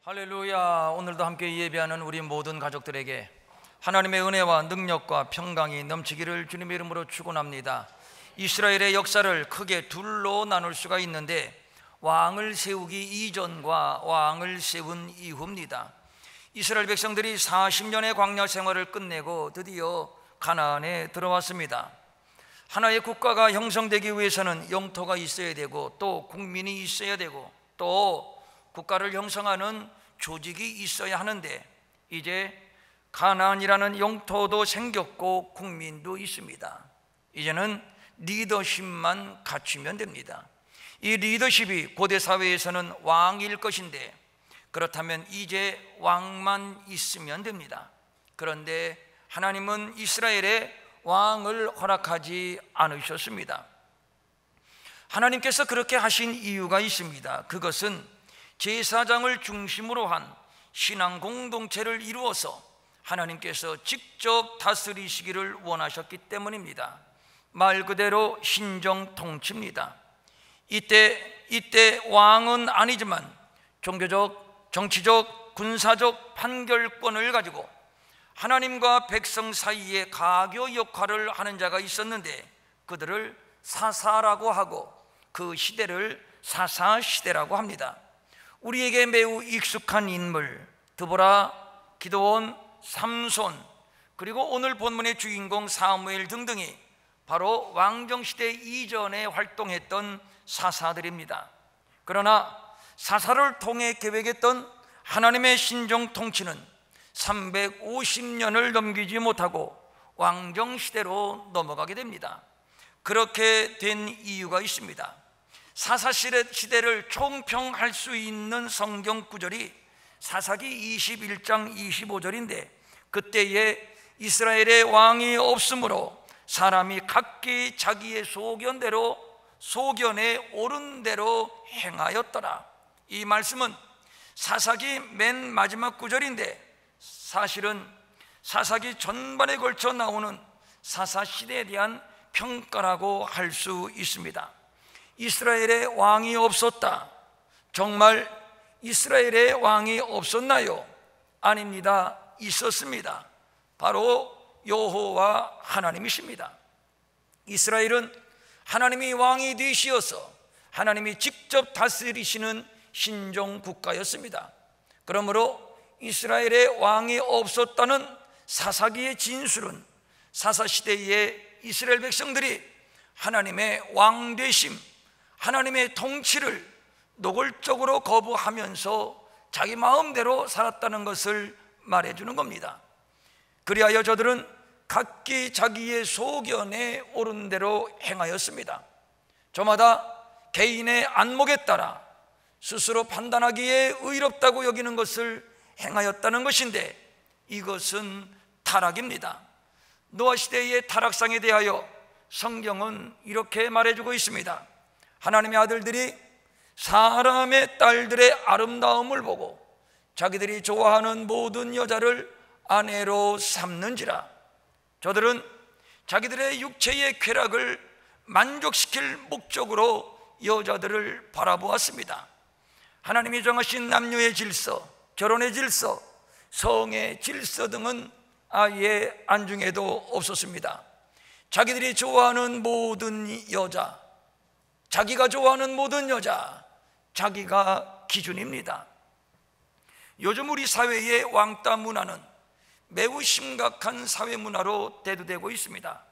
할렐루야. 오늘도 함께 예배하는 우리 모든 가족들에게 하나님의 은혜와 능력과 평강이 넘치기를 주님의 이름으로 축원합니다. 이스라엘의 역사를 크게 둘로 나눌 수가 있는데, 왕을 세우기 이전과 왕을 세운 이후입니다. 이스라엘 백성들이 40년의 광야 생활을 끝내고 드디어 가나안에 들어왔습니다. 하나의 국가가 형성되기 위해서는 영토가 있어야 되고, 또 국민이 있어야 되고, 또 국가를 형성하는 조직이 있어야 하는데, 이제 가나안이라는 영토도 생겼고 국민도 있습니다. 이제는 리더십만 갖추면 됩니다. 이 리더십이 고대 사회에서는 왕일 것인데, 그렇다면 이제 왕만 있으면 됩니다. 그런데 하나님은 이스라엘에 왕을 허락하지 않으셨습니다. 하나님께서 그렇게 하신 이유가 있습니다. 그것은 제사장을 중심으로 한 신앙 공동체를 이루어서 하나님께서 직접 다스리시기를 원하셨기 때문입니다. 말 그대로 신정 통치입니다. 이때 왕은 아니지만 종교적, 정치적, 군사적 판결권을 가지고 하나님과 백성 사이에 가교 역할을 하는 자가 있었는데, 그들을 사사라고 하고 그 시대를 사사시대라고 합니다. 우리에게 매우 익숙한 인물, 드보라, 기드온, 삼손, 그리고 오늘 본문의 주인공 사무엘 등등이 바로 왕정시대 이전에 활동했던 사사들입니다. 그러나 사사를 통해 계획했던 하나님의 신정 통치는 350년을 넘기지 못하고 왕정시대로 넘어가게 됩니다. 그렇게 된 이유가 있습니다. 사사시대를 총평할 수 있는 성경 구절이 사사기 21장 25절인데, 그때에 이스라엘의 왕이 없으므로 사람이 각기 자기의 소견에 옳은 대로 행하였더라. 이 말씀은 사사기 맨 마지막 구절인데, 사실은 사사기 전반에 걸쳐 나오는 사사시대에 대한 평가라고 할 수 있습니다. 이스라엘의 왕이 없었다. 정말 이스라엘의 왕이 없었나요? 아닙니다. 있었습니다. 바로 여호와 하나님이십니다. 이스라엘은 하나님이 왕이 되시어서 하나님이 직접 다스리시는 신종 국가였습니다. 그러므로 이스라엘의 왕이 없었다는 사사기의 진술은 사사시대의 이스라엘 백성들이 하나님의 왕되심, 하나님의 통치를 노골적으로 거부하면서 자기 마음대로 살았다는 것을 말해주는 겁니다. 그리하여 저들은 각기 자기의 소견에 옳은 대로 행하였습니다. 저마다 개인의 안목에 따라 스스로 판단하기에 의롭다고 여기는 것을 행하였다는 것인데, 이것은 타락입니다. 노아 시대의 타락상에 대하여 성경은 이렇게 말해주고 있습니다. 하나님의 아들들이 사람의 딸들의 아름다움을 보고 자기들이 좋아하는 모든 여자를 아내로 삼는지라. 저들은 자기들의 육체의 쾌락을 만족시킬 목적으로 여자들을 바라보았습니다. 하나님이 정하신 남녀의 질서, 결혼의 질서, 성의 질서 등은 아예 안중에도 없었습니다. 자기들이 좋아하는 모든 여자, 자기가 좋아하는 모든 여자, 자기가 기준입니다. 요즘 우리 사회의 왕따 문화는 매우 심각한 사회 문화로 대두되고 있습니다.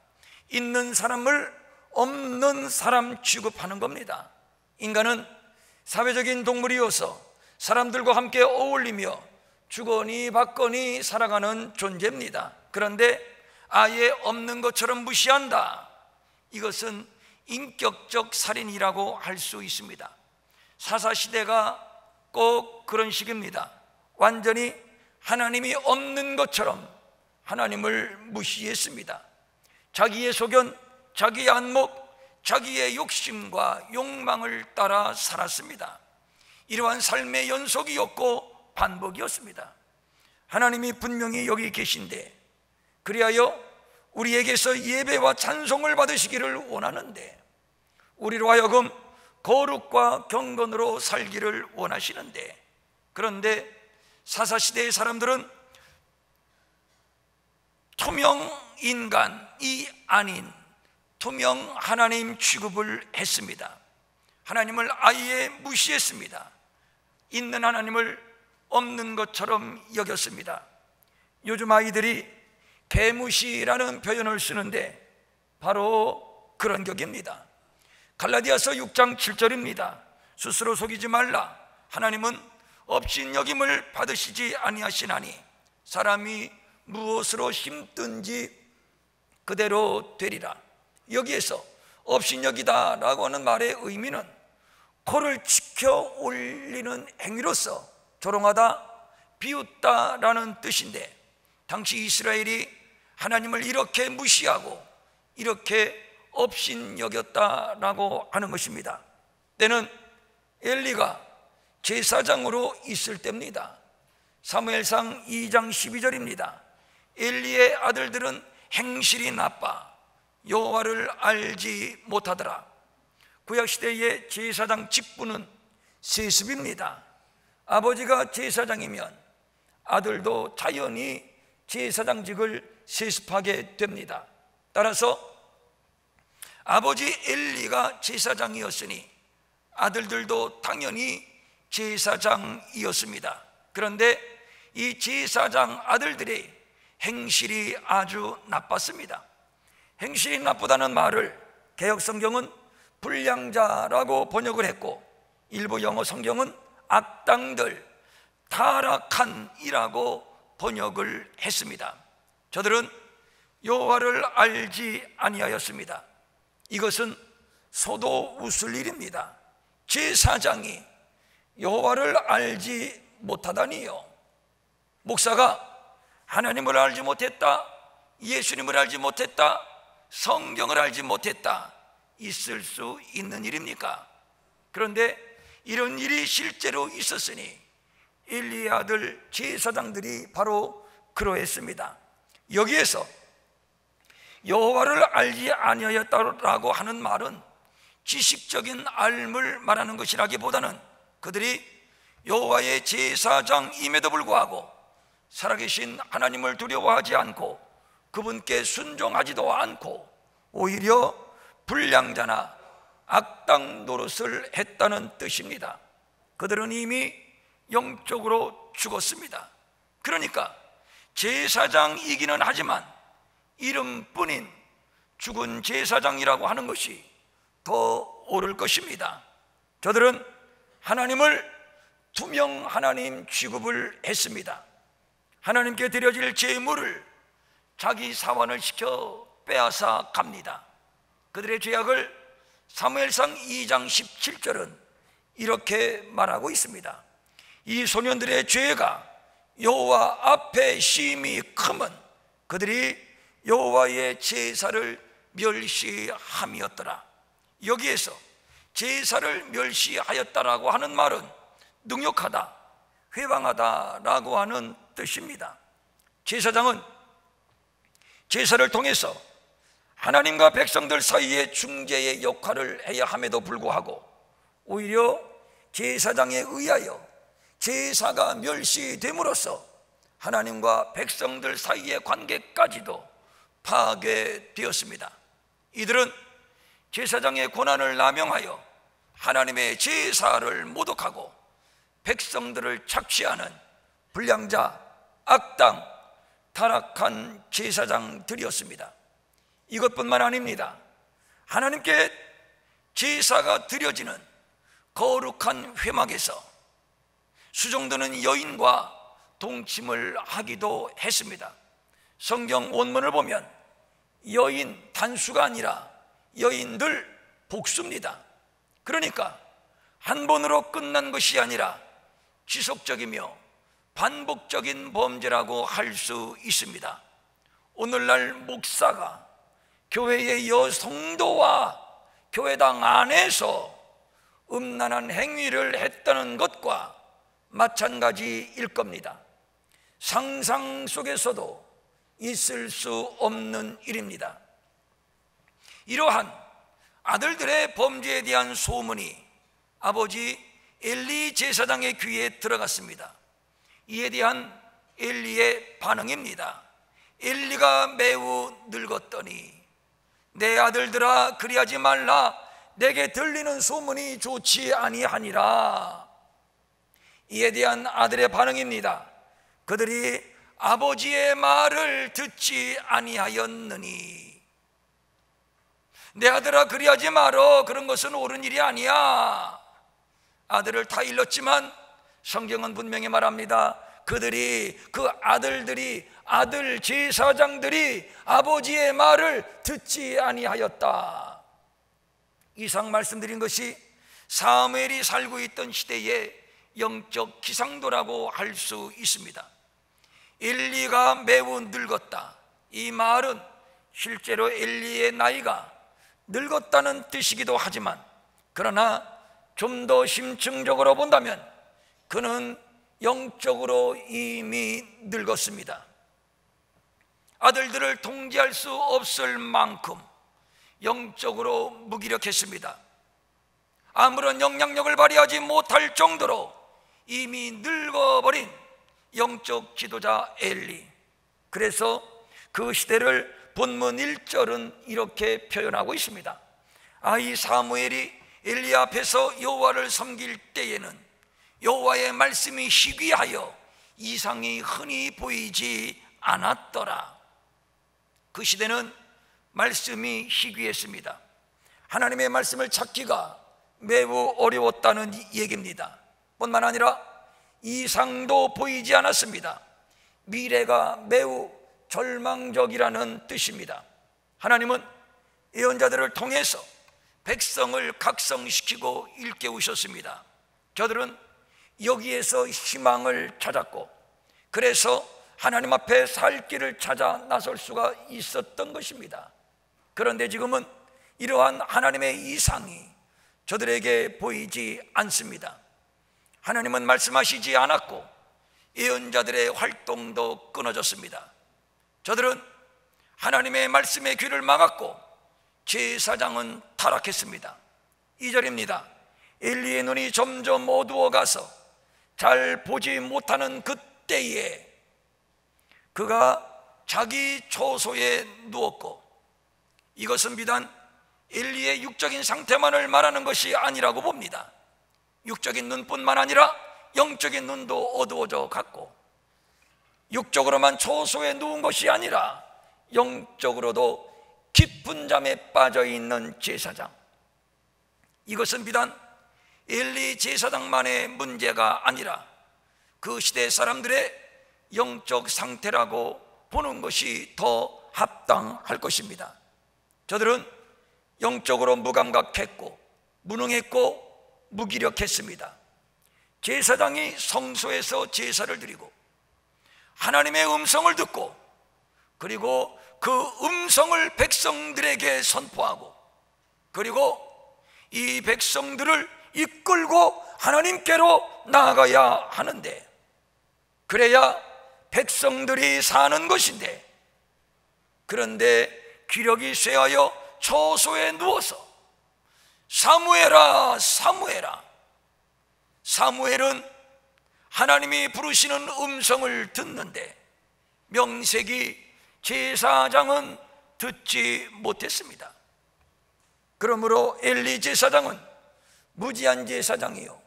있는 사람을 없는 사람 취급하는 겁니다. 인간은 사회적인 동물이어서 사람들과 함께 어울리며 주거니 받거니 살아가는 존재입니다. 그런데 아예 없는 것처럼 무시한다. 이것은 인격적 살인이라고 할 수 있습니다. 사사시대가 꼭 그런 식입니다. 완전히 하나님이 없는 것처럼 하나님을 무시했습니다. 자기의 소견, 자기의 안목, 자기의 욕심과 욕망을 따라 살았습니다. 이러한 삶의 연속이었고 반복이었습니다. 하나님이 분명히 여기 계신데, 그리하여 우리에게서 예배와 찬송을 받으시기를 원하는데, 우리로 하여금 거룩과 경건으로 살기를 원하시는데, 그런데 사사시대의 사람들은 투명 인간이 아닌 투명 하나님 취급을 했습니다. 하나님을 아예 무시했습니다. 있는 하나님을 없는 것처럼 여겼습니다. 요즘 아이들이 개무시라는 표현을 쓰는데 바로 그런 격입니다. 갈라디아서 6장 7절입니다. 스스로 속이지 말라. 하나님은 업신여김을 받으시지 아니하시나니 사람이 무엇으로 힘든지 그대로 되리라. 여기에서 업신여기다 라고 하는 말의 의미는 코를 치켜 올리는 행위로서 조롱하다, 비웃다 라는 뜻인데, 당시 이스라엘이 하나님을 이렇게 무시하고 이렇게 업신여겼다라고 하는 것입니다. 때는 엘리가 제사장으로 있을 때입니다. 사무엘상 2장 12절입니다. 엘리의 아들들은 행실이 나빠 여호와를 알지 못하더라. 구약시대의 제사장 직분은 세습입니다. 아버지가 제사장이면 아들도 자연히 제사장직을 세습하게 됩니다. 따라서 아버지 엘리가 제사장이었으니 아들들도 당연히 제사장이었습니다. 그런데 이 제사장 아들들의 행실이 아주 나빴습니다. 행실이 나쁘다는 말을 개역성경은 불량자라고 번역을 했고, 일부 영어 성경은 악당들, 타락한이라고 번역을 했습니다. 저들은 여호와를 알지 아니하였습니다. 이것은 소도 웃을 일입니다. 제사장이 여호와를 알지 못하다니요. 목사가 하나님을 알지 못했다, 예수님을 알지 못했다, 성경을 알지 못했다, 있을 수 있는 일입니까? 그런데 이런 일이 실제로 있었으니 엘리의 아들 제사장들이 바로 그러했습니다. 여기에서 여호와를 알지 아니하였다라고 하는 말은 지식적인 알을 말하는 것이라기보다는 그들이 여호와의 제사장임에도 불구하고 살아계신 하나님을 두려워하지 않고 그분께 순종하지도 않고 오히려 불량자나 악당 노릇을 했다는 뜻입니다. 그들은 이미 영적으로 죽었습니다. 그러니까 제사장이기는 하지만 이름뿐인 죽은 제사장이라고 하는 것이 더 옳을 것입니다. 저들은 하나님을 투명 하나님 취급을 했습니다. 하나님께 드려질 제물을 자기 사환을 시켜 빼앗아 갑니다. 그들의 죄악을 사무엘상 2장 17절은 이렇게 말하고 있습니다. 이 소년들의 죄가 여호와 앞에 심히 크면 그들이 여호와의 제사를 멸시함이었더라. 여기에서 제사를 멸시하였다라고 하는 말은 능욕하다, 회방하다라고 하는 뜻입니다. 제사장은 제사를 통해서 하나님과 백성들 사이의 중재의 역할을 해야 함에도 불구하고 오히려 제사장에 의하여 제사가 멸시됨으로써 하나님과 백성들 사이의 관계까지도 파괴되었습니다. 이들은 제사장의 권한을 남용하여 하나님의 제사를 모독하고 백성들을 착취하는 불량자, 악당, 타락한 제사장들이었습니다. 이것뿐만 아닙니다. 하나님께 제사가 드려지는 거룩한 회막에서 수종드는 여인과 동침을 하기도 했습니다. 성경 원문을 보면 여인 단수가 아니라 여인들 복수입니다. 그러니까 한 번으로 끝난 것이 아니라 지속적이며 반복적인 범죄라고 할 수 있습니다. 오늘날 목사가 교회의 여성도와 교회당 안에서 음란한 행위를 했다는 것과 마찬가지일 겁니다. 상상 속에서도 있을 수 없는 일입니다. 이러한 아들들의 범죄에 대한 소문이 아버지 엘리 제사장의 귀에 들어갔습니다. 이에 대한 엘리의 반응입니다. 엘리가 매우 늙었더니 내 아들들아 그리하지 말라, 내게 들리는 소문이 좋지 아니하니라. 이에 대한 아들의 반응입니다. 그들이 아버지의 말을 듣지 아니하였느니. 내 아들아 그리하지 말어, 그런 것은 옳은 일이 아니야. 아들을 다 일렀지만 성경은 분명히 말합니다. 그들이, 그 아들들이, 아들 제사장들이 아버지의 말을 듣지 아니하였다. 이상 말씀드린 것이 사무엘이 살고 있던 시대의 영적 기상도라고 할 수 있습니다. 엘리가 매우 늙었다, 이 말은 실제로 엘리의 나이가 늙었다는 뜻이기도 하지만, 그러나 좀 더 심층적으로 본다면 그는 영적으로 이미 늙었습니다. 아들들을 통제할 수 없을 만큼 영적으로 무기력했습니다. 아무런 영향력을 발휘하지 못할 정도로 이미 늙어버린 영적 지도자 엘리. 그래서 그 시대를 본문 1절은 이렇게 표현하고 있습니다. 이 사무엘이 엘리 앞에서 여호와를 섬길 때에는 여호와의 말씀이 희귀하여 이상이 흔히 보이지 않았더라. 그 시대는 말씀이 희귀했습니다. 하나님의 말씀을 찾기가 매우 어려웠다는 얘기입니다. 뿐만 아니라 이상도 보이지 않았습니다. 미래가 매우 절망적이라는 뜻입니다. 하나님은 예언자들을 통해서 백성을 각성시키고 일깨우셨습니다. 저들은 여기에서 희망을 찾았고, 그래서 하나님 앞에 살 길을 찾아 나설 수가 있었던 것입니다. 그런데 지금은 이러한 하나님의 이상이 저들에게 보이지 않습니다. 하나님은 말씀하시지 않았고 예언자들의 활동도 끊어졌습니다. 저들은 하나님의 말씀의 귀를 막았고 제사장은 타락했습니다. 2절입니다. 엘리의 눈이 점점 어두워가서 잘 보지 못하는 그때에 그가 자기 초소에 누웠고, 이것은 비단 엘리의 육적인 상태만을 말하는 것이 아니라고 봅니다. 육적인 눈뿐만 아니라 영적인 눈도 어두워져 갔고, 육적으로만 초소에 누운 것이 아니라 영적으로도 깊은 잠에 빠져 있는 제사장. 이것은 비단 엘리 제사장만의 문제가 아니라 그 시대 사람들의 영적 상태라고 보는 것이 더 합당할 것입니다. 저들은 영적으로 무감각했고 무능했고 무기력했습니다. 제사장이 성소에서 제사를 드리고 하나님의 음성을 듣고, 그리고 그 음성을 백성들에게 선포하고, 그리고 이 백성들을 이끌고 하나님께로 나아가야 하는데, 그래야 백성들이 사는 것인데, 그런데 기력이 쇠하여 초소에 누워서 사무엘아 사무엘아. 사무엘은 하나님이 부르시는 음성을 듣는데 명색이 제사장은 듣지 못했습니다. 그러므로 엘리 제사장은 무지한 제사장이요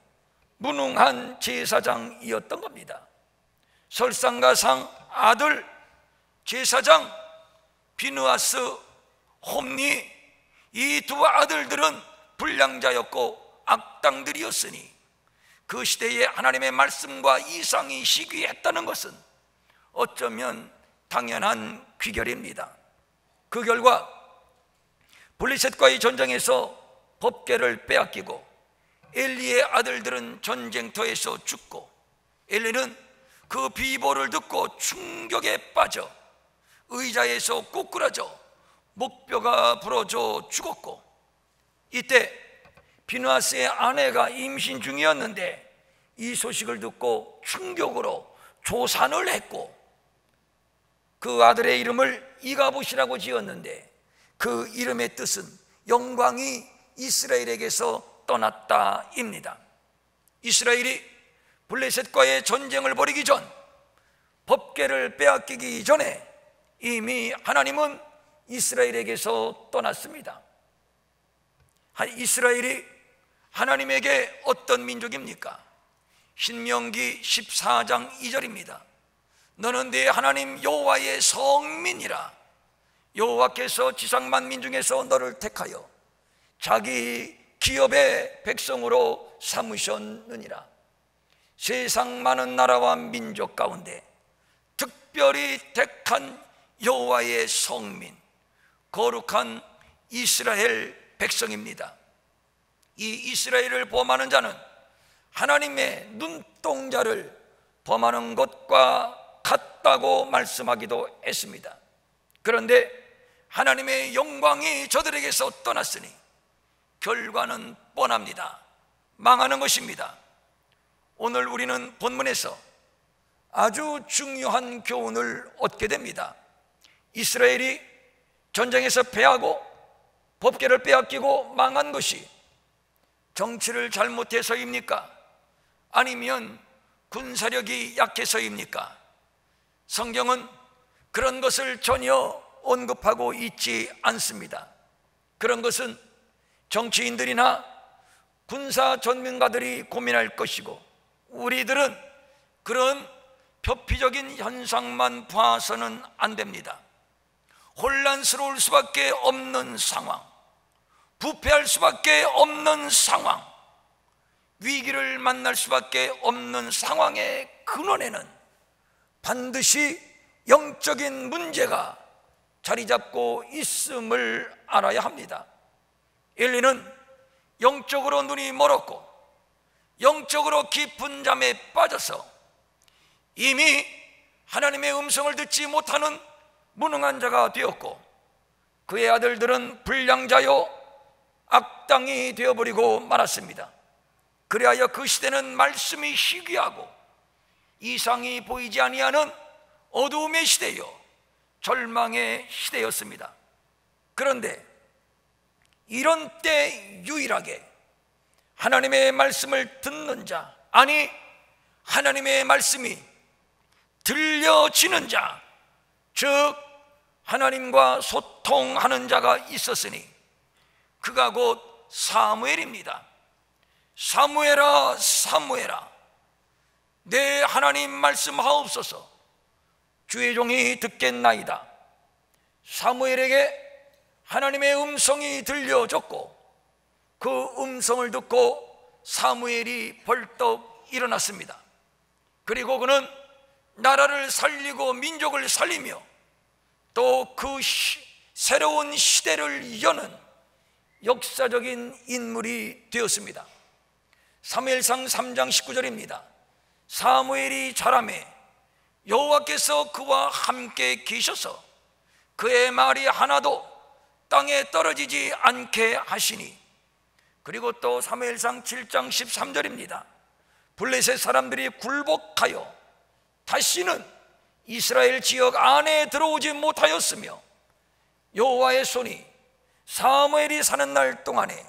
무능한 제사장이었던 겁니다. 설상가상 아들 제사장 비느하스, 홈니, 이 두 아들들은 불량자였고 악당들이었으니 그 시대에 하나님의 말씀과 이상이 시기했다는 것은 어쩌면 당연한 귀결입니다. 그 결과 블리셋과의 전쟁에서 법궤를 빼앗기고 엘리의 아들들은 전쟁터에서 죽고, 엘리는 그 비보를 듣고 충격에 빠져 의자에서 꼬꾸라져 목뼈가 부러져 죽었고, 이때 비느하스의 아내가 임신 중이었는데 이 소식을 듣고 충격으로 조산을 했고, 그 아들의 이름을 이가봇이라고 지었는데 그 이름의 뜻은 영광이 이스라엘에게서 떠났다입니다. 이스라엘이 블레셋과의 전쟁을 벌이기 전, 법궤를 빼앗기기 전에 이미 하나님은 이스라엘에게서 떠났습니다. 이스라엘이 하나님에게 어떤 민족입니까? 신명기 14장 2절입니다. 너는 네 하나님 여호와의 성민이라. 여호와께서 지상만민 중에서 너를 택하여 자기 기업의 백성으로 삼으셨느니라. 세상 많은 나라와 민족 가운데 특별히 택한 여호와의 성민, 거룩한 이스라엘 백성입니다. 이 이스라엘을 범하는 자는 하나님의 눈동자를 범하는 것과 같다고 말씀하기도 했습니다. 그런데 하나님의 영광이 저들에게서 떠났으니 결과는 뻔합니다. 망하는 것입니다. 오늘 우리는 본문에서 아주 중요한 교훈을 얻게 됩니다. 이스라엘이 전쟁에서 패하고 법궤를 빼앗기고 망한 것이 정치를 잘못해서입니까? 아니면 군사력이 약해서입니까? 성경은 그런 것을 전혀 언급하고 있지 않습니다. 그런 것은 정치인들이나 군사 전문가들이 고민할 것이고, 우리들은 그런 표피적인 현상만 봐서는 안 됩니다. 혼란스러울 수밖에 없는 상황, 부패할 수밖에 없는 상황, 위기를 만날 수밖에 없는 상황의 근원에는 반드시 영적인 문제가 자리 잡고 있음을 알아야 합니다. 엘리는 영적으로 눈이 멀었고 영적으로 깊은 잠에 빠져서 이미 하나님의 음성을 듣지 못하는 무능한 자가 되었고, 그의 아들들은 불량자요 악당이 되어버리고 말았습니다. 그리하여 그 시대는 말씀이 희귀하고 이상이 보이지 아니하는 어두움의 시대요 절망의 시대였습니다. 그런데 이런 때 유일하게 하나님의 말씀을 듣는 자, 아니 하나님의 말씀이 들려지는 자, 즉 하나님과 소통하는 자가 있었으니 그가 곧 사무엘입니다. 사무엘아 사무엘아, 내 하나님 말씀하옵소서. 주의 종이 듣겠나이다. 사무엘에게 하나님의 음성이 들려졌고, 그 음성을 듣고 사무엘이 벌떡 일어났습니다. 그리고 그는 나라를 살리고 민족을 살리며 또 그 새로운 시대를 여는 역사적인 인물이 되었습니다. 사무엘상 3장 19절입니다. 사무엘이 자라매 여호와께서 그와 함께 계셔서 그의 말이 하나도 땅에 떨어지지 않게 하시니. 그리고 또 사무엘상 7장 13절입니다. 블레셋 사람들이 굴복하여 다시는 이스라엘 지역 안에 들어오지 못하였으며 여호와의 손이 사무엘이 사는 날 동안에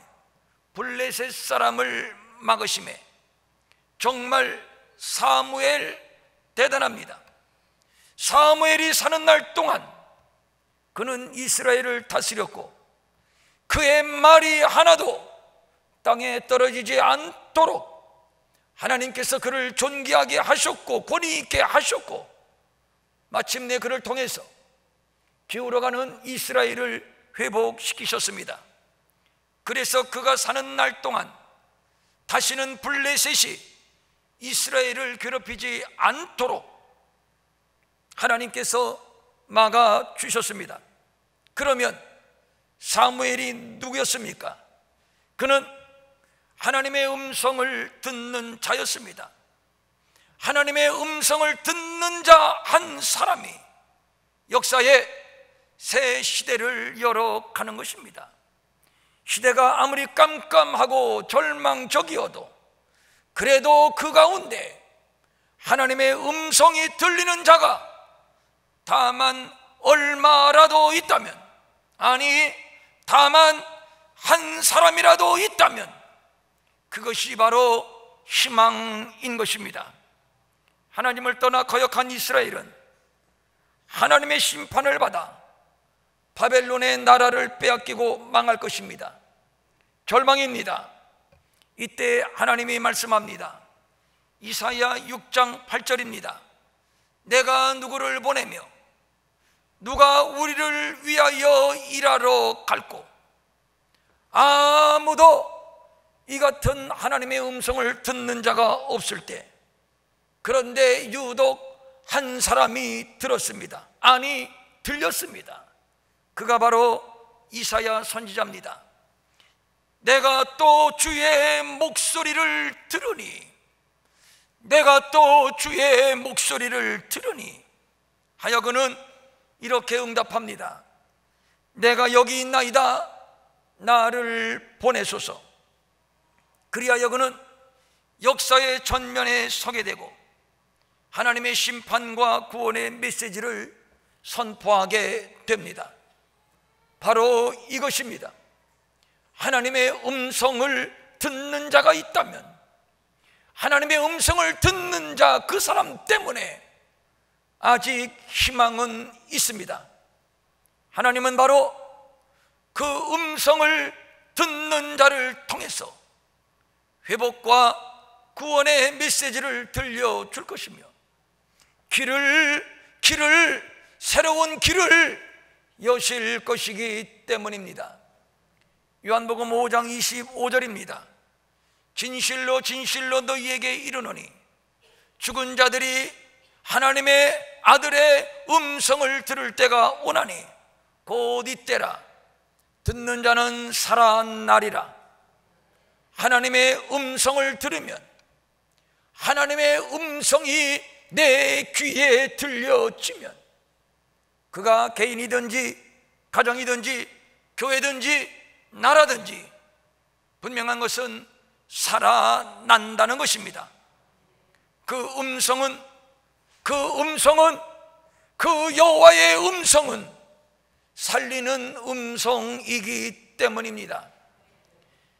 블레셋 사람을 막으심에. 정말 사무엘 대단합니다. 사무엘이 사는 날 동안 그는 이스라엘을 다스렸고 그의 말이 하나도 땅에 떨어지지 않도록 하나님께서 그를 존귀하게 하셨고 권위 있게 하셨고, 마침내 그를 통해서 기울어가는 이스라엘을 회복시키셨습니다. 그래서 그가 사는 날 동안 다시는 블레셋이 이스라엘을 괴롭히지 않도록 하나님께서 막아주셨습니다. 그러면 사무엘이 누구였습니까? 그는 하나님의 음성을 듣는 자였습니다. 하나님의 음성을 듣는 자 한 사람이 역사의 새 시대를 열어가는 것입니다. 시대가 아무리 깜깜하고 절망적이어도 그래도 그 가운데 하나님의 음성이 들리는 자가 다만 얼마라도 있다면, 아니 다만 한 사람이라도 있다면 그것이 바로 희망인 것입니다. 하나님을 떠나 거역한 이스라엘은 하나님의 심판을 받아 바벨론의 나라를 빼앗기고 망할 것입니다. 절망입니다. 이때 하나님이 말씀합니다. 이사야 6장 8절입니다. 내가 누구를 보내며 누가 우리를 위하여 일하러 갈꼬. 아무도 이 같은 하나님의 음성을 듣는 자가 없을 때, 그런데 유독 한 사람이 들었습니다. 아니, 들렸습니다. 그가 바로 이사야 선지자입니다. 내가 또 주의 목소리를 들으니, 내가 또 주의 목소리를 들으니 하여 그는 이렇게 응답합니다. 내가 여기 있나이다. 나를 보내소서. 그리하여 그는 역사의 전면에 서게 되고 하나님의 심판과 구원의 메시지를 선포하게 됩니다. 바로 이것입니다. 하나님의 음성을 듣는 자가 있다면, 하나님의 음성을 듣는 자 그 사람 때문에 아직 희망은 있습니다. 하나님은 바로 그 음성을 듣는 자를 통해서 회복과 구원의 메시지를 들려줄 것이며 새로운 길을 여실 것이기 때문입니다. 요한복음 5장 25절입니다. 진실로 진실로 너희에게 이르노니 죽은 자들이 하나님의 아들의 음성을 들을 때가 오나니 곧 이때라. 듣는 자는 살아나리라. 하나님의 음성을 들으면, 하나님의 음성이 내 귀에 들려지면, 그가 개인이든지 가정이든지 교회든지 나라든지 분명한 것은 살아난다는 것입니다. 그 음성은 그 여호와의 음성은 살리는 음성이기 때문입니다.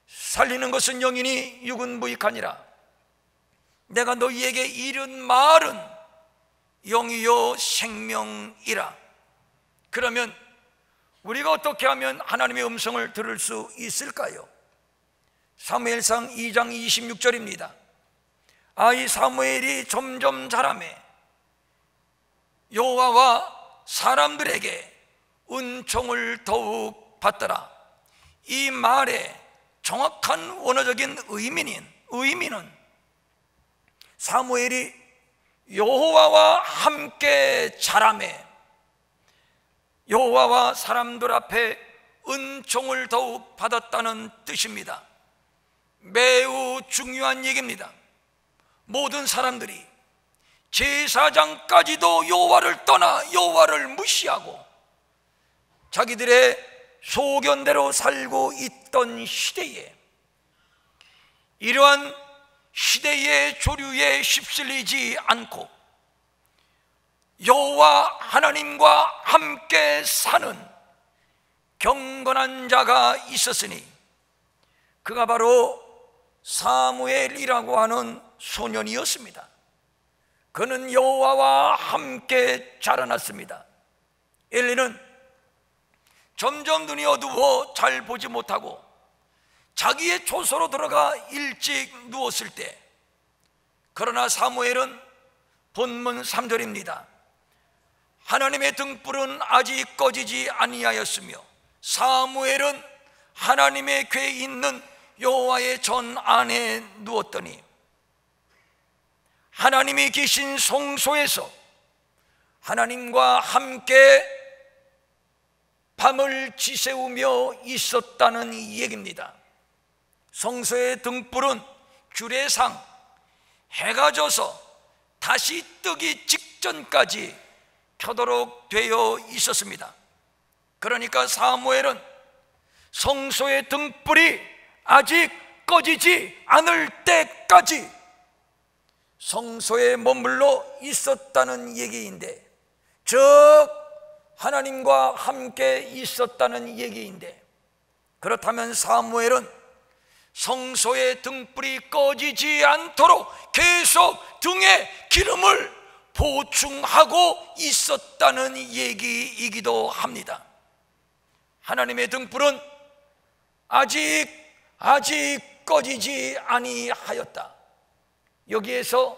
살리는 것은 영이니 육은 무익하니라. 내가 너희에게 이른 말은 영이요 생명이라. 그러면 우리가 어떻게 하면 하나님의 음성을 들을 수 있을까요? 사무엘상 2장 26절입니다. 이 사무엘이 점점 자라매 여호와와 사람들에게 은총을 더욱 받더라. 이 말의 정확한 원어적인 의미는 사무엘이 여호와와 함께 자라매 여호와와 사람들 앞에 은총을 더욱 받았다는 뜻입니다. 매우 중요한 얘기입니다. 모든 사람들이 제사장까지도 여호와를 떠나 여호와를 무시하고 자기들의 소견대로 살고 있던 시대에, 이러한 시대의 조류에 휩쓸리지 않고 여호와 하나님과 함께 사는 경건한 자가 있었으니 그가 바로 사무엘이라고 하는 소년이었습니다. 그는 여호와와 함께 자라났습니다. 엘리는 점점 눈이 어두워 잘 보지 못하고 자기의 초소로 들어가 일찍 누웠을 때, 그러나 사무엘은 본문 3절입니다. 하나님의 등불은 아직 꺼지지 아니하였으며 사무엘은 하나님의 궤에 있는 여호와의 전 안에 누웠더니 하나님이 계신 성소에서 하나님과 함께 밤을 지새우며 있었다는 얘기입니다. 성소의 등불은 규례상 해가 져서 다시 뜨기 직전까지 켜도록 되어 있었습니다. 그러니까 사무엘은 성소의 등불이 아직 꺼지지 않을 때까지 성소에 머물러 있었다는 얘기인데, 즉 하나님과 함께 있었다는 얘기인데, 그렇다면 사무엘은 성소의 등불이 꺼지지 않도록 계속 등에 기름을 보충하고 있었다는 얘기이기도 합니다. 하나님의 등불은 아직 꺼지지 아니하였다. 여기에서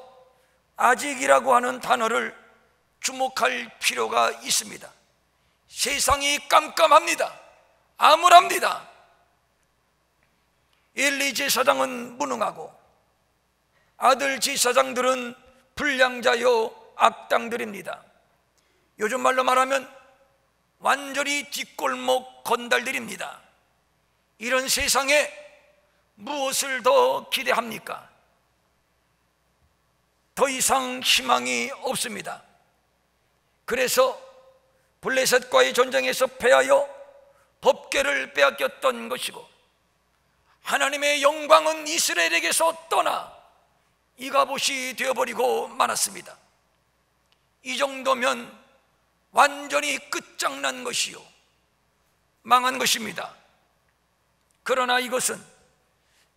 아직이라고 하는 단어를 주목할 필요가 있습니다. 세상이 깜깜합니다. 암울합니다. 엘리 제사장은 무능하고 아들 제사장들은 불량자요 악당들입니다. 요즘 말로 말하면 완전히 뒷골목 건달들입니다. 이런 세상에 무엇을 더 기대합니까? 더 이상 희망이 없습니다. 그래서 블레셋과의 전쟁에서 패하여 법궤를 빼앗겼던 것이고, 하나님의 영광은 이스라엘에게서 떠나 이가봇이 되어버리고 말았습니다. 이 정도면 완전히 끝장난 것이요, 망한 것입니다. 그러나 이것은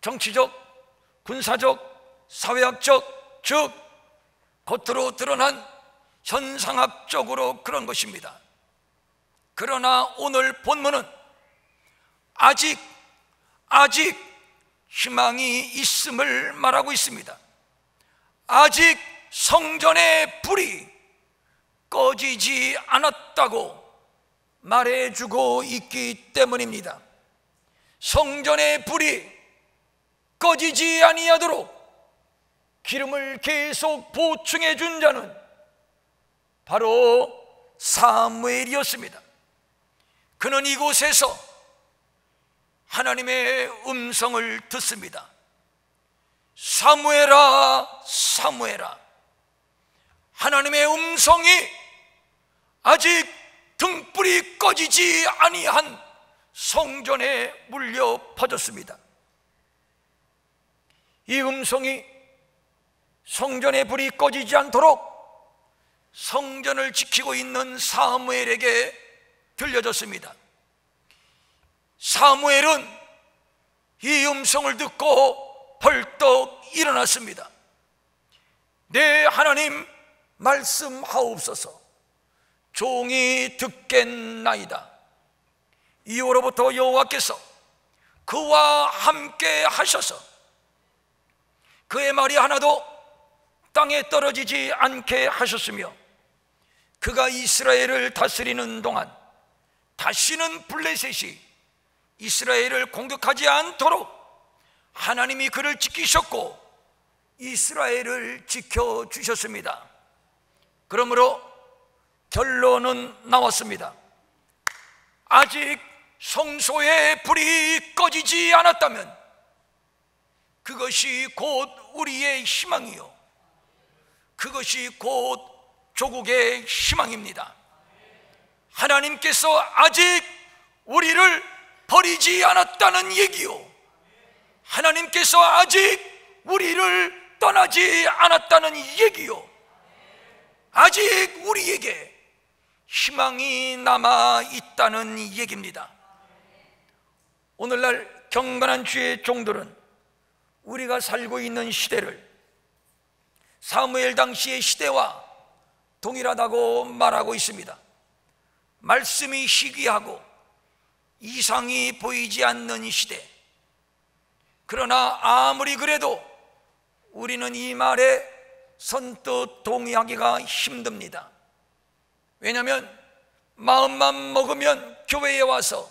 정치적, 군사적, 사회학적, 즉 겉으로 드러난 현상학적으로 그런 것입니다. 그러나 오늘 본문은 아직 희망이 있음을 말하고 있습니다. 아직 성전의 불이 꺼지지 않았다고 말해주고 있기 때문입니다. 성전의 불이 꺼지지 아니하도록 기름을 계속 보충해 준 자는 바로 사무엘이었습니다. 그는 이곳에서 하나님의 음성을 듣습니다. 사무엘아, 사무엘아. 하나님의 음성이 아직 등불이 꺼지지 아니한 성전에 물려 퍼졌습니다. 이 음성이 성전의 불이 꺼지지 않도록 성전을 지키고 있는 사무엘에게 들려졌습니다. 사무엘은 이 음성을 듣고 벌떡 일어났습니다. 내 하나님 말씀하옵소서. 종이 듣겠나이다. 이후로부터 여호와께서 그와 함께 하셔서 그의 말이 하나도 땅에 떨어지지 않게 하셨으며, 그가 이스라엘을 다스리는 동안 다시는 블레셋이 이스라엘을 공격하지 않도록 하나님이 그를 지키셨고 이스라엘을 지켜주셨습니다. 그러므로 결론은 나왔습니다. 아직 성소의 불이 꺼지지 않았다면 그것이 곧 우리의 희망이요, 그것이 곧 조국의 희망입니다. 하나님께서 아직 우리를 버리지 않았다는 얘기요, 하나님께서 아직 우리를 떠나지 않았다는 얘기요, 아직 우리에게 희망이 남아 있다는 얘기입니다. 오늘날 경건한 주의 종들은 우리가 살고 있는 시대를 사무엘 당시의 시대와 동일하다고 말하고 있습니다. 말씀이 희귀하고 이상이 보이지 않는 시대. 그러나 아무리 그래도 우리는 이 말에 선뜻 동의하기가 힘듭니다. 왜냐하면 마음만 먹으면 교회에 와서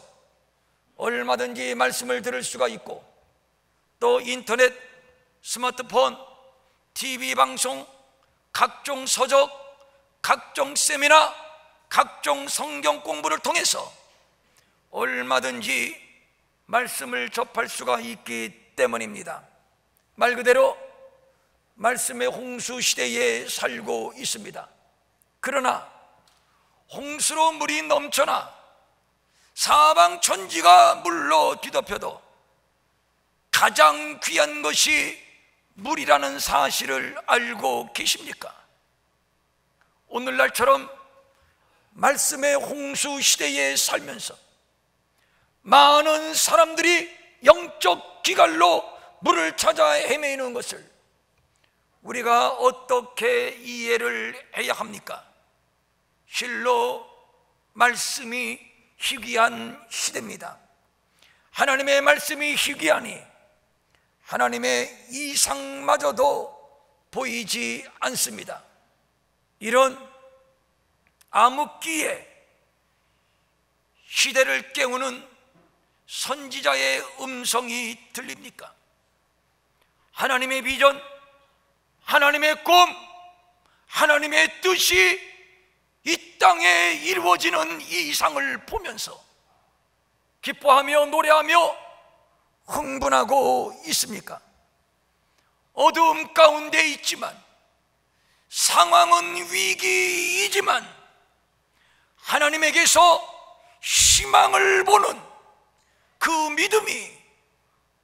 얼마든지 말씀을 들을 수가 있고, 또 인터넷, 스마트폰, TV 방송, 각종 서적, 각종 세미나, 각종 성경 공부를 통해서 얼마든지 말씀을 접할 수가 있기 때문입니다. 말 그대로 말씀의 홍수 시대에 살고 있습니다. 그러나 홍수로 물이 넘쳐나 사방 천지가 물로 뒤덮여도 가장 귀한 것이 물이라는 사실을 알고 계십니까? 오늘날처럼 말씀의 홍수 시대에 살면서 많은 사람들이 영적 기갈로 물을 찾아 헤매는 것을 우리가 어떻게 이해를 해야 합니까? 실로 말씀이 희귀한 시대입니다. 하나님의 말씀이 희귀하니 하나님의 이상마저도 보이지 않습니다. 이런 암흑기에 시대를 깨우는 선지자의 음성이 들립니까? 하나님의 비전, 하나님의 꿈, 하나님의 뜻이 이 땅에 이루어지는 이 이상을 보면서 기뻐하며 노래하며 흥분하고 있습니까? 어두움 가운데 있지만, 상황은 위기이지만 하나님에게서 희망을 보는 그 믿음이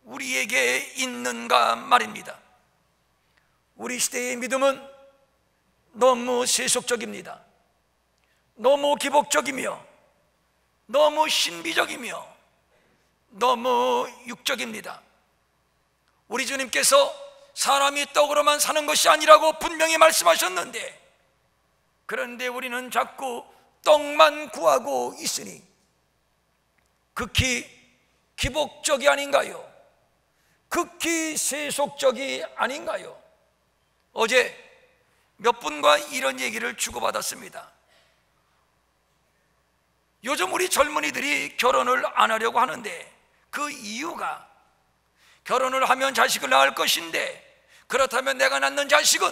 우리에게 있는가 말입니다. 우리 시대의 믿음은 너무 세속적입니다. 너무 기복적이며 너무 신비적이며 너무 육적입니다. 우리 주님께서 사람이 떡으로만 사는 것이 아니라고 분명히 말씀하셨는데, 그런데 우리는 자꾸 떡만 구하고 있으니 극히 기복적이 아닌가요? 극히 세속적이 아닌가요? 어제 몇 분과 이런 얘기를 주고받았습니다. 요즘 우리 젊은이들이 결혼을 안 하려고 하는데 그 이유가, 결혼을 하면 자식을 낳을 것인데, 그렇다면 내가 낳는 자식은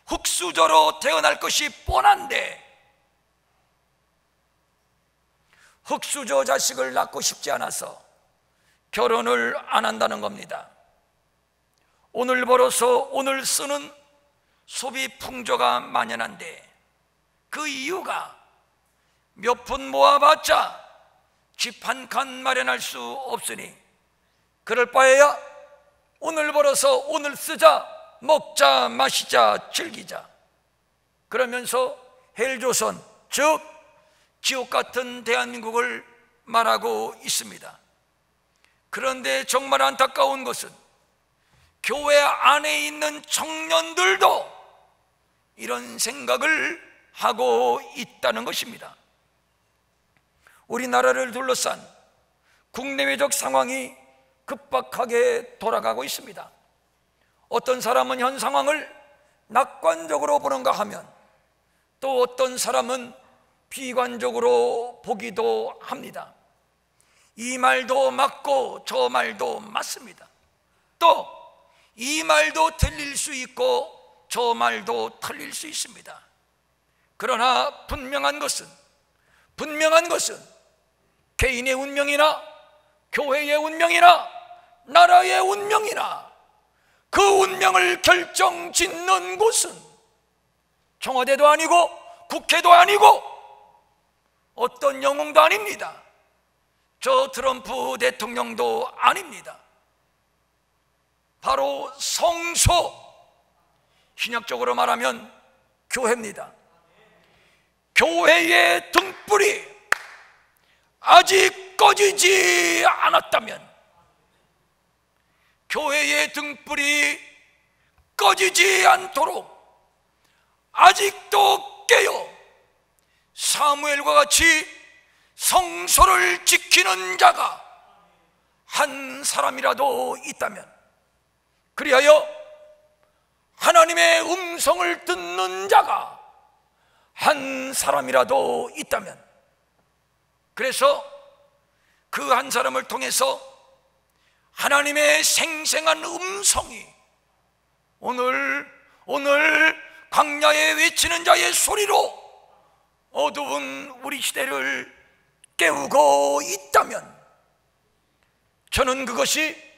흙수저로 태어날 것이 뻔한데 흙수저 자식을 낳고 싶지 않아서 결혼을 안 한다는 겁니다. 오늘 벌어서 오늘 쓰는 소비 풍조가 만연한데 그 이유가 몇 푼 모아봤자 집 한 칸 마련할 수 없으니 그럴 바에야 오늘 벌어서 오늘 쓰자, 먹자, 마시자, 즐기자, 그러면서 헬조선, 즉 지옥 같은 대한민국을 말하고 있습니다. 그런데 정말 안타까운 것은 교회 안에 있는 청년들도 이런 생각을 하고 있다는 것입니다. 우리나라를 둘러싼 국내외적 상황이 급박하게 돌아가고 있습니다. 어떤 사람은 현 상황을 낙관적으로 보는가 하면 또 어떤 사람은 비관적으로 보기도 합니다. 이 말도 맞고 저 말도 맞습니다. 또 이 말도 틀릴 수 있고 저 말도 틀릴 수 있습니다. 그러나 분명한 것은 개인의 운명이나 교회의 운명이나 나라의 운명이나 그 운명을 결정짓는 곳은 청와대도 아니고 국회도 아니고 어떤 영웅도 아닙니다. 저 트럼프 대통령도 아닙니다. 바로 성소, 신약적으로 말하면 교회입니다. 교회의 등불이 아직 꺼지지 않았다면, 교회의 등불이 꺼지지 않도록 아직도 깨어 사무엘과 같이 성소를 지키는 자가 한 사람이라도 있다면, 그리하여 하나님의 음성을 듣는 자가 한 사람이라도 있다면, 그래서 그 한 사람을 통해서 하나님의 생생한 음성이 오늘 광야에 외치는 자의 소리로 어두운 우리 시대를 깨우고 있다면, 저는 그것이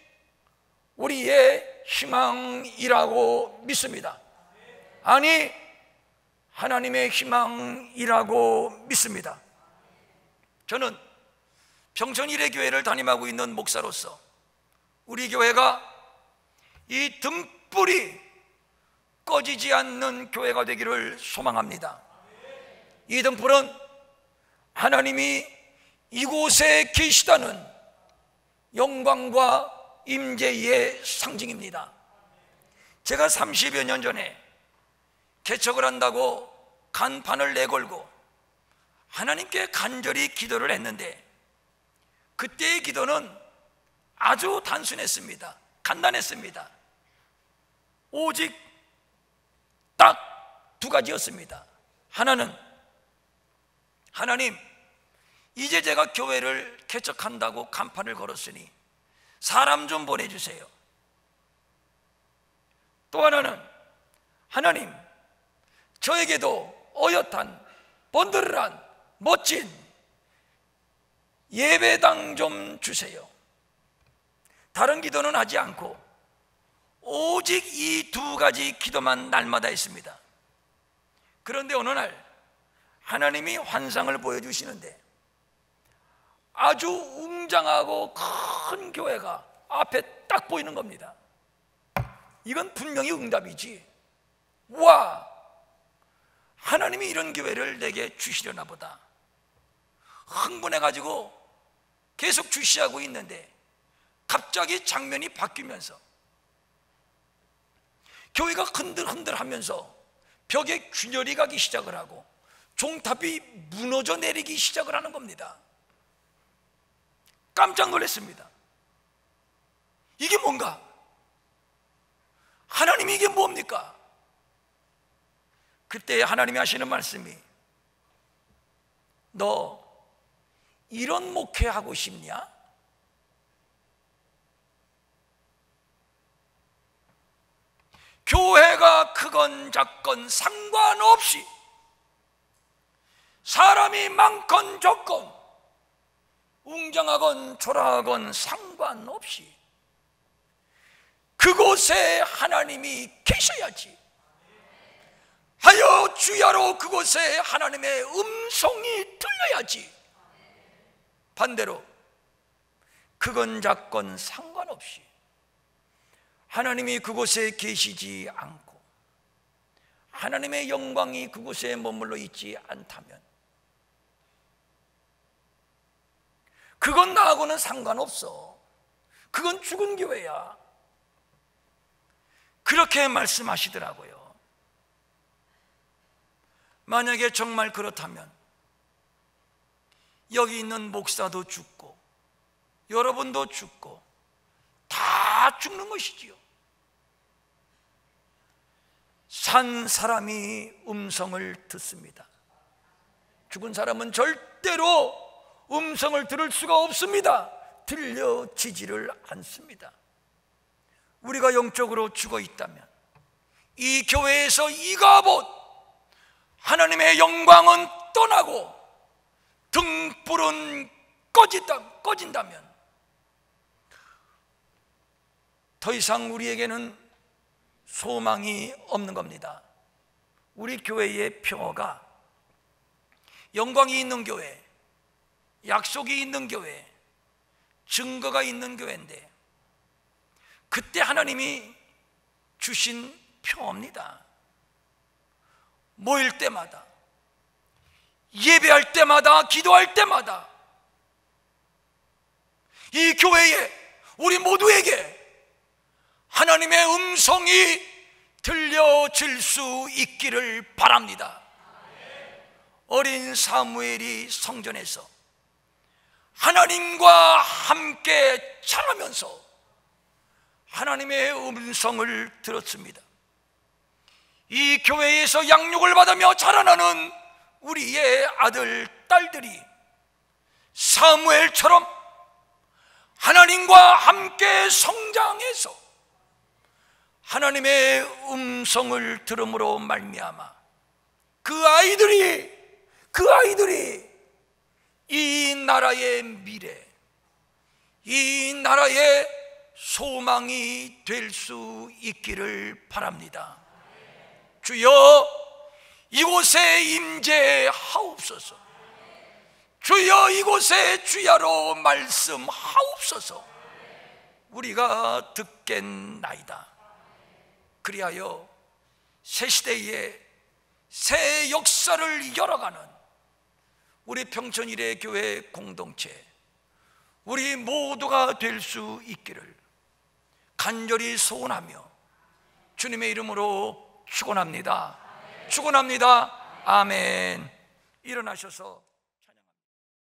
우리의 희망이라고 믿습니다. 아니, 하나님의 희망이라고 믿습니다. 저는 평천일의 담임하고 있는 목사로서 우리 교회가 이 등불이 꺼지지 않는 교회가 되기를 소망합니다. 이 등불은 하나님이 이곳에 계시다는 영광과 임재의 상징입니다. 제가 30여 년 전에 개척을 한다고 간판을 내걸고 하나님께 간절히 기도를 했는데, 그때의 기도는 아주 단순했습니다. 간단했습니다. 오직 딱 두 가지였습니다. 하나는, 하나님, 이제 제가 교회를 개척한다고 간판을 걸었으니 사람 좀 보내주세요. 또 하나는, 하나님, 저에게도 어엿한 번들한 멋진 예배당 좀 주세요. 다른 기도는 하지 않고 오직 이 두 가지 기도만 날마다 했습니다. 그런데 어느 날 하나님이 환상을 보여주시는데 아주 웅장하고 큰 교회가 앞에 딱 보이는 겁니다. 이건 분명히 응답이지. 와, 하나님이 이런 교회를 내게 주시려나 보다. 흥분해가지고 계속 주시하고 있는데 갑자기 장면이 바뀌면서 교회가 흔들흔들 하면서 벽에 균열이 가기 시작을 하고 종탑이 무너져 내리기 시작을 하는 겁니다. 깜짝 놀랐습니다. 이게 뭔가? 하나님이 이게 뭡니까? 그때 하나님이 하시는 말씀이, 너 이런 목회하고 싶냐? 교회가 크건 작건 상관없이, 사람이 많건 적건, 웅장하건 초라하건 상관없이 그곳에 하나님이 계셔야지. 하여 주야로 그곳에 하나님의 음성이 들려야지. 반대로 크건 작건 상관없이 하나님이 그곳에 계시지 않고 하나님의 영광이 그곳에 머물러 있지 않다면 그건 나하고는 상관없어. 그건 죽은 교회야. 그렇게 말씀하시더라고요. 만약에 정말 그렇다면 여기 있는 목사도 죽고 여러분도 죽고 다 죽는 것이지요. 산 사람이 음성을 듣습니다. 죽은 사람은 절대로 음성을 들을 수가 없습니다. 들려지지를 않습니다. 우리가 영적으로 죽어 있다면 이 교회에서 이가봇 하나님의 영광은 떠나고 등불은 꺼진다면 더 이상 우리에게는 소망이 없는 겁니다. 우리 교회의 평화가 영광이 있는 교회, 약속이 있는 교회, 증거가 있는 교회인데 그때 하나님이 주신 평화입니다. 모일 때마다, 예배할 때마다, 기도할 때마다 이 교회에, 우리 모두에게 하나님의 음성이 들려질 수 있기를 바랍니다. 어린 사무엘이 성전에서 하나님과 함께 자라면서 하나님의 음성을 들었습니다. 이 교회에서 양육을 받으며 자라나는 우리의 아들, 딸들이 사무엘처럼 하나님과 함께 성장해서 하나님의 음성을 들음으로 말미암아 그 아이들이 이 나라의 미래, 이 나라의 소망이 될 수 있기를 바랍니다. 주여, 이곳에 임재하옵소서. 주여, 이곳에 주야로 말씀하옵소서. 우리가 듣겠나이다. 그리하여 새 시대에 새 역사를 열어가는 우리 평촌일의 교회 공동체, 우리 모두가 될 수 있기를 간절히 소원하며 주님의 이름으로 축원합니다. 축원합니다. 아멘. 일어나셔서